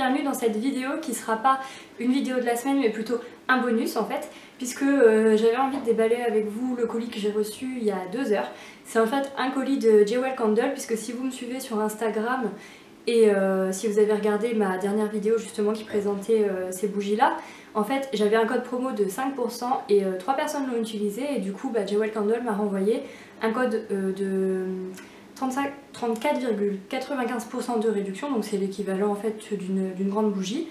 bienvenue dans cette vidéo qui sera pas une vidéo de la semaine mais plutôt un bonus en fait, puisque j'avais envie de déballer avec vous le colis que j'ai reçu il y a 2 heures. C'est en fait un colis de Jewel Candle, puisque si vous me suivez sur Instagram et si vous avez regardé ma dernière vidéo justement qui présentait ces bougies là, en fait j'avais un code promo de 5% et 3 personnes l'ont utilisé, et du coup Jewel Candle m'a renvoyé un code de 34,95% de réduction, donc c'est l'équivalent en fait d'une grande bougie.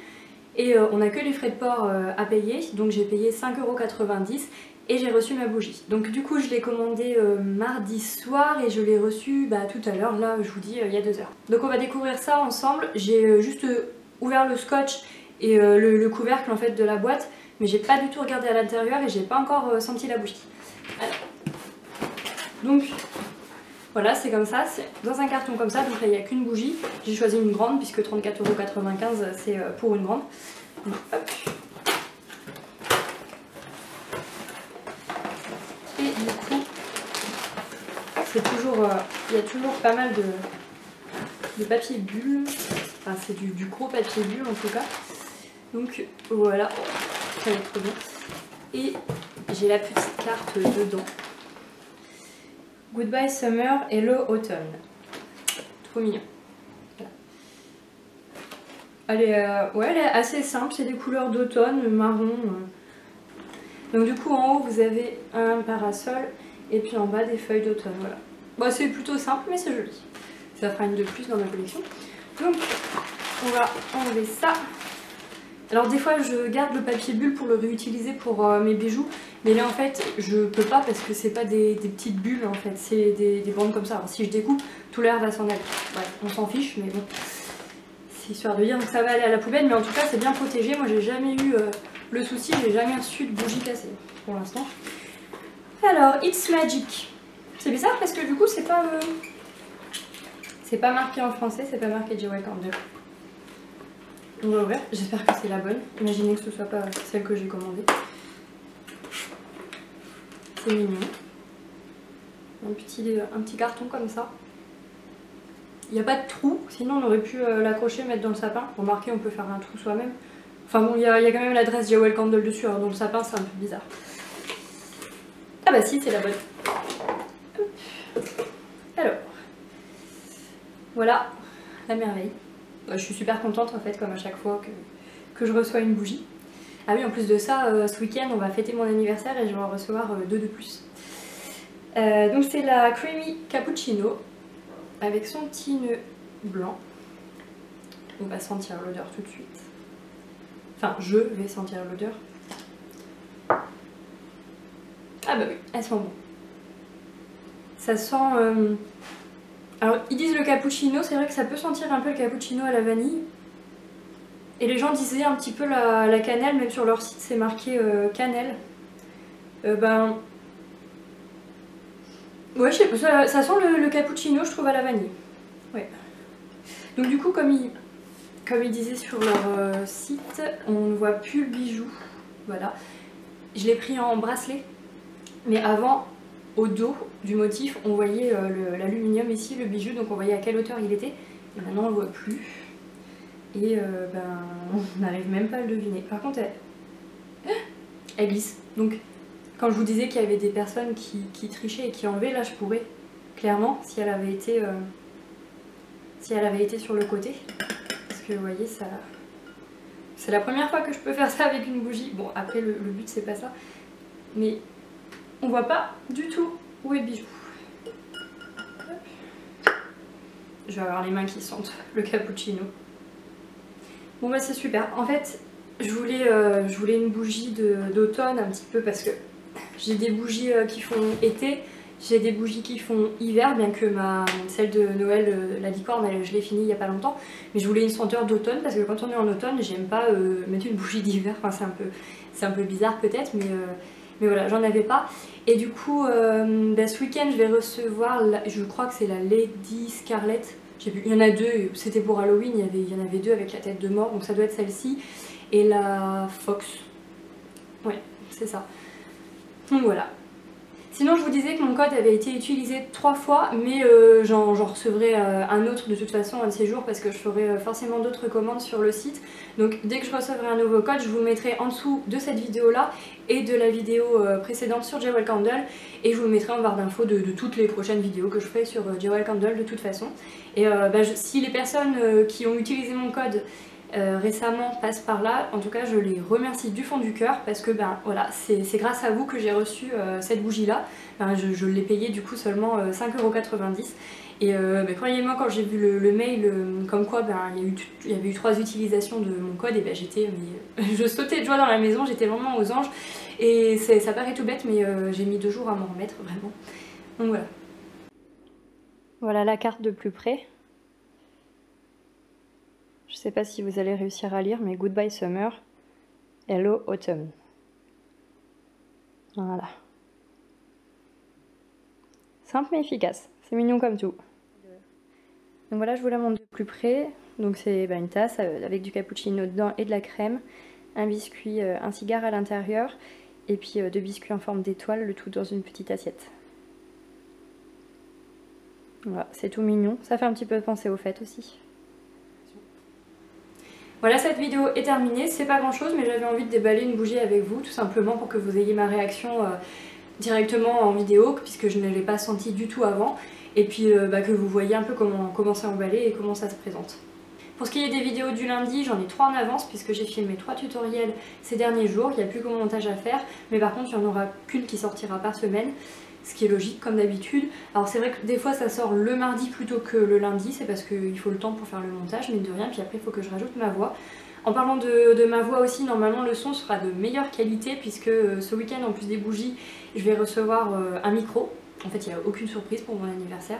Et on n'a que les frais de port à payer, donc j'ai payé 5,90 € et j'ai reçu ma bougie. Donc du coup je l'ai commandée mardi soir et je l'ai reçue tout à l'heure, là je vous dis il y a 2 heures. Donc on va découvrir ça ensemble. J'ai juste ouvert le scotch et le couvercle en fait de la boîte, mais j'ai pas du tout regardé à l'intérieur et j'ai pas encore senti la bougie. Alors. Donc voilà, c'est comme ça, c'est dans un carton comme ça, donc là il n'y a qu'une bougie. J'ai choisi une grande puisque 34,95 € c'est pour une grande. Donc, hop. Et du coup, c'est toujours, il y a toujours pas mal de papier bulle. Enfin c'est du gros papier bulle en tout cas. Donc voilà, ça va être trop bien. Et j'ai la petite carte dedans. Goodbye Summer, Hello Autumn. Trop mignon. Voilà. Elle est assez simple, c'est des couleurs d'automne, marron. Donc du coup en haut vous avez un parasol et puis en bas des feuilles d'automne. Voilà. Bon, c'est plutôt simple mais c'est joli. Ça fera une de plus dans ma collection. Donc on va enlever ça. Alors des fois je garde le papier bulle pour le réutiliser pour mes bijoux, mais là en fait je peux pas parce que c'est pas des petites bulles en fait, c'est des bandes comme ça. Alors si je découpe, tout l'air va s'en aller. Ouais, on s'en fiche, mais bon, c'est histoire de dire que ça va aller à la poubelle, mais en tout cas c'est bien protégé. Moi j'ai jamais eu le souci, j'ai jamais reçu de bougie cassée pour l'instant. Alors It's Magic, c'est bizarre parce que du coup c'est pas marqué en français, c'est pas marqué Jewel Candle. On va ouvrir, j'espère que c'est la bonne. Imaginez que ce soit pas celle que j'ai commandée. C'est mignon. Un petit carton comme ça. Il n'y a pas de trou, sinon on aurait pu l'accrocher, mettre dans le sapin. Remarquez, on peut faire un trou soi-même. Enfin bon, il y a quand même l'adresse Jewel Candle dessus, alors dans le sapin c'est un peu bizarre. Ah bah si, c'est la bonne. Alors, voilà la merveille. Je suis super contente en fait, comme à chaque fois que je reçois une bougie. Ah oui, en plus de ça, ce week-end on va fêter mon anniversaire et je vais en recevoir 2 de plus. Donc c'est la Creamy Cappuccino avec son petit nœud blanc. On va sentir l'odeur tout de suite. Enfin, je vais sentir l'odeur. Ah bah oui, elles sont bonnes. Ça sent... Alors ils disent le cappuccino, c'est vrai que ça peut sentir un peu le cappuccino à la vanille. Et les gens disaient un petit peu la cannelle, même sur leur site c'est marqué cannelle. Ouais, je sais pas, ça sent le cappuccino je trouve à la vanille. Ouais. Donc du coup comme ils disaient sur leur site, on ne voit plus le bijou. Voilà. Je l'ai pris en bracelet. Mais avant, au dos du motif, on voyait l'aluminium ici, le bijou, donc on voyait à quelle hauteur il était. Et maintenant on le voit plus. Et on n'arrive même pas à le deviner. Par contre, elle glisse. Donc quand je vous disais qu'il y avait des personnes qui trichaient et qui enlevaient, là je pourrais clairement, si elle avait été sur le côté. Parce que vous voyez, ça... c'est la première fois que je peux faire ça avec une bougie. Bon, après le but c'est pas ça. Mais on voit pas du tout où est le bijou. Je vais avoir les mains qui sentent le cappuccino. Bon bah c'est super. En fait, je voulais une bougie d'automne un petit peu parce que j'ai des bougies qui font été, j'ai des bougies qui font hiver, bien que celle de Noël, la licorne, je l'ai finie il y a pas longtemps. Mais je voulais une senteur d'automne parce que quand on est en automne, j'aime pas mettre une bougie d'hiver. Enfin c'est un peu bizarre peut-être, mais voilà, j'en avais pas. Et du coup, ce week-end, je vais recevoir, je crois que c'est la Lady Scarlett. Il y en a 2, c'était pour Halloween, il y en avait 2 avec la tête de mort, donc ça doit être celle-ci. Et la Fox. Ouais, c'est ça. Donc voilà. Sinon je vous disais que mon code avait été utilisé 3 fois, mais j'en recevrai un autre de toute façon un de ces jours parce que je ferai forcément d'autres commandes sur le site. Donc dès que je recevrai un nouveau code, je vous le mettrai en dessous de cette vidéo là et de la vidéo précédente sur Jewel Candle, et je vous le mettrai en barre d'infos de toutes les prochaines vidéos que je ferai sur Jewel Candle de toute façon. Et si les personnes qui ont utilisé mon code récemment passent par là, en tout cas je les remercie du fond du cœur parce que voilà, c'est grâce à vous que j'ai reçu cette bougie là. Je l'ai payée du coup seulement 5,90 €. Et croyez-moi, quand j'ai vu le mail comme quoi il y avait eu 3 utilisations de mon code, et je sautais de joie dans la maison, j'étais vraiment aux anges. Et ça paraît tout bête, mais j'ai mis 2 jours à m'en remettre vraiment. Donc voilà. Voilà la carte de plus près. Je sais pas si vous allez réussir à lire, mais Goodbye Summer, Hello Autumn. Voilà. Simple mais efficace, c'est mignon comme tout. Donc voilà, je vous la montre de plus près. Donc c'est une tasse avec du cappuccino dedans et de la crème, un biscuit, un cigare à l'intérieur, et puis 2 biscuits en forme d'étoile, le tout dans une petite assiette. Voilà, c'est tout mignon, ça fait un petit peu penser aux fêtes aussi. Voilà, cette vidéo est terminée, c'est pas grand chose, mais j'avais envie de déballer une bougie avec vous, tout simplement pour que vous ayez ma réaction directement en vidéo, puisque je ne l'ai pas senti du tout avant, et puis que vous voyez un peu comment c'est emballé et comment ça se présente. Pour ce qui est des vidéos du lundi, j'en ai 3 en avance puisque j'ai filmé 3 tutoriels ces derniers jours, il n'y a plus qu'au montage à faire, mais par contre il n'y en aura qu'une qui sortira par semaine, ce qui est logique comme d'habitude. Alors c'est vrai que des fois ça sort le mardi plutôt que le lundi, c'est parce qu'il faut le temps pour faire le montage, mine de rien, puis après il faut que je rajoute ma voix. En parlant de ma voix aussi, normalement le son sera de meilleure qualité puisque ce week-end, en plus des bougies, je vais recevoir un micro. En fait il n'y a aucune surprise pour mon anniversaire.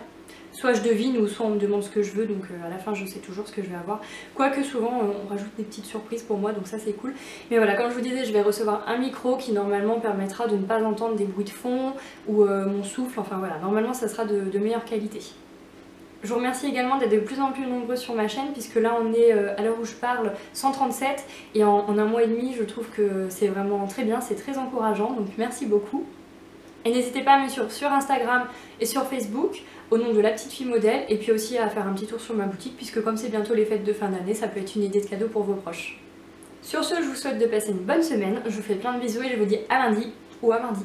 Soit je devine ou soit on me demande ce que je veux, donc à la fin je sais toujours ce que je vais avoir. Quoique souvent on rajoute des petites surprises pour moi, donc ça c'est cool. Mais voilà, comme je vous disais, je vais recevoir un micro qui normalement permettra de ne pas entendre des bruits de fond ou mon souffle, enfin voilà, normalement ça sera de meilleure qualité. Je vous remercie également d'être de plus en plus nombreux sur ma chaîne, puisque là on est à l'heure où je parle 137, et en un mois et demi je trouve que c'est vraiment très bien, c'est très encourageant, donc merci beaucoup. Et n'hésitez pas à me suivre sur Instagram et sur Facebook au nom de La Petite Fille Modèle, et puis aussi à faire un petit tour sur ma boutique puisque comme c'est bientôt les fêtes de fin d'année, ça peut être une idée de cadeau pour vos proches. Sur ce, je vous souhaite de passer une bonne semaine, je vous fais plein de bisous et je vous dis à lundi ou à mardi.